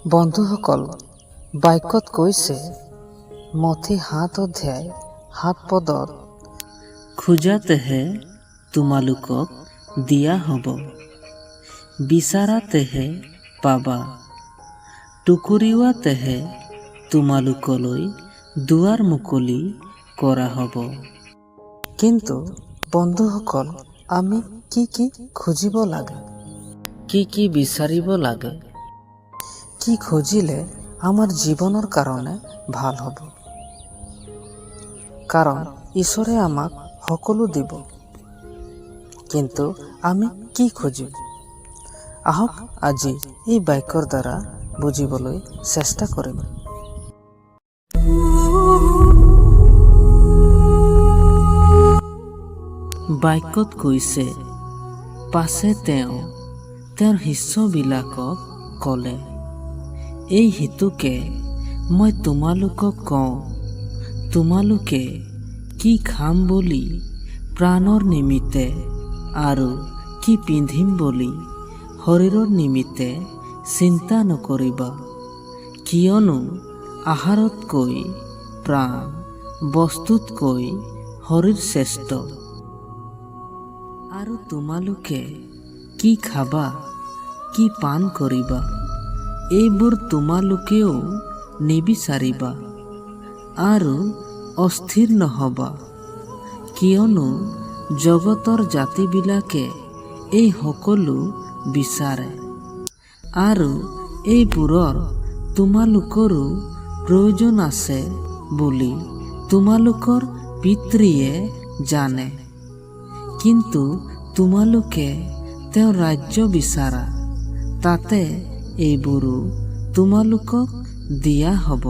বন্ধুসকল, বাক্যত কৈছে মথি ৭ অধ্যায় ৭ পদত, খোজাতেহে তোমালোকক দিয়া হ'ব, বিচাৰাতেহে পাবা, টুকুৰিওৱাতেহে তোমালোকলৈ দুৱাৰ মুকলি কৰা হ'ব। কিন্তু বন্ধুসকল, আমি কি খুজিব লাগে? কি বিচাৰিব লাগে? কি খুজিলে আমাৰ জীৱনৰ কাৰণে ভাল হ'ব? কাৰণ ঈশ্বৰে আমাক সকলো দিব, কিন্তু আমি কি খুজিম? আহক আজি এই বাক্যৰ দ্বাৰা বুজিবলৈ চেষ্টা কৰিম। বাক্যত কৈছে, পাছে তেওঁ তেওঁৰ শিষ্যবিলাকক ক'লে, এই হেতুকে মই তোমালোকক কওঁ, তোমালোকে কি খাম বুলি প্ৰাণৰ নিমিত্তে আৰু কি পিন্ধিম বুলি শৰীৰৰ নিমিত্তে চিন্তা নকৰিবা। কিয়নো আহাৰতকৈ প্ৰাণ, বস্তুতকৈ শৰীৰ শ্ৰেষ্ঠ। আৰু তোমালোকে কি খাবা, কি পান কৰিবা, এইবোৰ তোমালোকেও নিবিচাৰিবা আৰু অস্থিৰ নহবা। কিয়নো জগতৰ জাতিবিলাকে এই সকলো বিচাৰে, আৰু এইবোৰৰ তোমালোকৰো প্ৰয়োজন আছে বুলি তোমালোকৰ পিতৃয়ে জানে। কিন্তু তোমালোকে তেওঁৰ ৰাজ্য বিচাৰা, তাতে এইবোৰো তোমালোকক দিয়া হ'ব।